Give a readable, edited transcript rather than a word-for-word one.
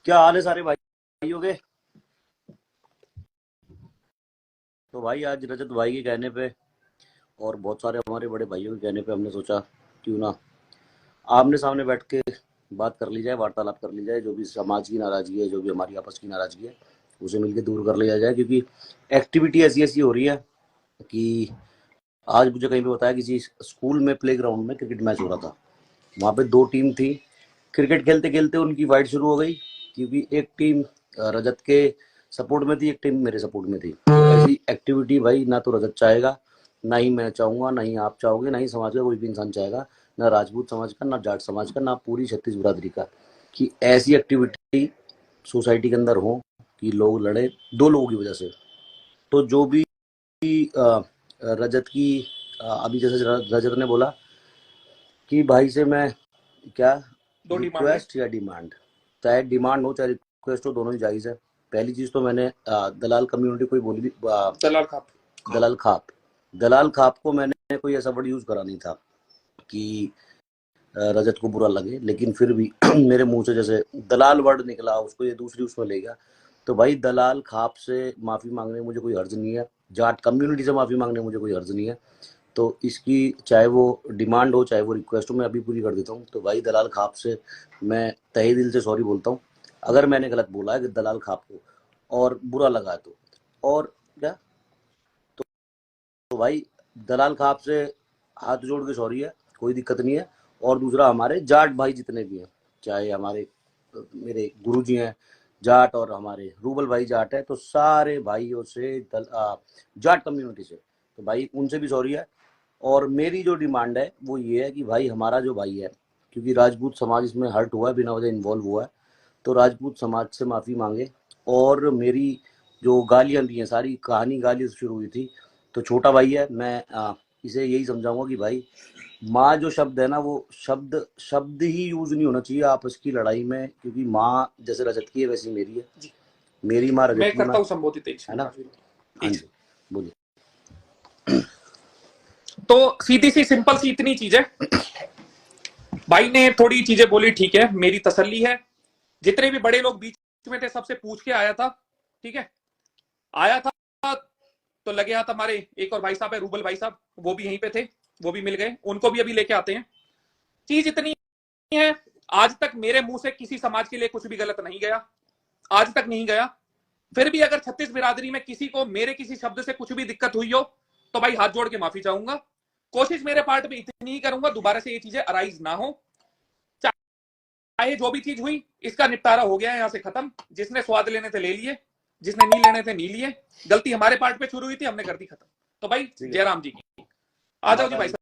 क्या हाल है सारे भाइयों के। तो भाई आज रजत भाई के कहने पे और बहुत सारे हमारे बड़े भाइयों के कहने पे हमने सोचा क्यों ना आमने सामने बैठ के बात कर ली जाए, वार्तालाप कर ली जाए। जो भी समाज की नाराजगी है, जो भी हमारी आपस की नाराजगी है, उसे मिलकर दूर कर लिया जाए। क्योंकि एक्टिविटी ऐसी ऐसी हो रही है कि आज मुझे कहीं पे बताया किसी स्कूल में प्ले ग्राउंड में क्रिकेट मैच हो रहा था। वहाँ पे दो टीम थी। क्रिकेट खेलते खेलते उनकी फाइट शुरू हो गई, क्योंकि एक टीम रजत के सपोर्ट में थी, एक टीम मेरे सपोर्ट में थी। तो ऐसी एक्टिविटी भाई ना तो रजत चाहेगा, ना ही मैं चाहूंगा, ना ही आप चाहोगे, ना ही समाज का कोई भी इंसान चाहेगा, ना राजपूत समाज का, ना जाट समाज का, ना पूरी छत्तीस बिरादरी का, कि ऐसी एक्टिविटी सोसाइटी के अंदर हो कि लोग लड़े दो लोगों की वजह से। तो जो भी अ, रजत की अभी जैसे रजत ने बोला कि भाई से मैं क्या दो डिमांड है। रिक्वेस्ट या डिमांड, चाहे डिमांड हो चाहे रिक्वेस्ट हो, दोनों ही जायज़ है। पहली चीज़ तो मैंने दलाल कम्युनिटी को ही बोली थी। दलाल खाप। दलाल खाप, दलाल खाप को मैंने कोई ऐसा वर्ड यूज़ करा नहीं था कि रजत को बुरा लगे, लेकिन फिर भी मेरे मुंह से जैसे दलाल वर्ड निकला, उसको ये दूसरी उसमें ले गया। तो भाई दलाल खाप से माफ़ी मांगने में मुझे कोई हर्ज नहीं है, जाट कम्युनिटी से माफ़ी मांगने में मुझे कोई हर्ज नहीं है। तो इसकी चाहे वो डिमांड हो चाहे वो रिक्वेस्ट हो, मैं अभी पूरी कर देता हूँ। तो भाई दलाल खाप से मैं तहे दिल से सॉरी बोलता हूँ अगर मैंने गलत बोला है कि दलाल खाप को और बुरा लगा है तो। और क्या, तो भाई दलाल खाप से हाथ जोड़ के सॉरी है, कोई दिक्कत नहीं है। और दूसरा, हमारे जाट भाई जितने भी हैं, चाहे हमारे मेरे गुरु जी हैं जाट और हमारे रूबल भाई जाट है, तो सारे भाइयों से जाट कम्युनिटी से, तो भाई उनसे भी सॉरी है। और मेरी जो डिमांड है वो ये है कि भाई हमारा जो भाई है, क्योंकि राजपूत समाज इसमें हर्ट हुआ है, बिना वजह इन्वॉल्व हुआ है, तो राजपूत समाज से माफ़ी मांगे। और मेरी जो गालियाँ दी हैं, सारी कहानी गाली से शुरू हुई थी। तो छोटा भाई है, मैं इसे यही समझाऊंगा कि भाई माँ जो शब्द है ना, वो शब्द शब्द ही यूज नहीं होना चाहिए आपस की लड़ाई में, क्योंकि माँ जैसे रजत की है वैसी मेरी है। जी, मेरी माँ रजत मैं की करता माँ हूँ संबोधित एक है ना। हाँ एक जी, बोलिए। तो सीधी सी सिंपल सी इतनी चीज है। भाई ने थोड़ी चीजें बोली, ठीक है, मेरी तसल्ली है। जितने भी बड़े लोग बीच में थे सबसे पूछ के आया था, ठीक है, आया था। तो लगे हाथ हमारे एक और भाई साहब है, रूबल भाई साहब, वो भी यहीं पे थे, वो भी मिल गए, उनको भी अभी लेके आते हैं। चीज इतनी है, आज तक मेरे मुंह से किसी समाज के लिए कुछ भी गलत नहीं गया, आज तक नहीं गया। फिर भी अगर छत्तीस बिरादरी में किसी को मेरे किसी शब्द से कुछ भी दिक्कत हुई हो, तो भाई हाथ जोड़ के माफी चाहूंगा। कोशिश मेरे पार्ट में इतनी ही करूंगा दोबारा से ये चीजें अराइज ना हो। चाहे जो भी चीज हुई, इसका निपटारा हो गया है, यहां से खत्म। जिसने स्वाद लेने थे ले लिए, जिसने नहीं लेने थे नहीं लिए। गलती हमारे पार्ट पे शुरू हुई थी, हमने कर दी खत्म। तो भाई जयराम जी की आ जाओ जी भाई।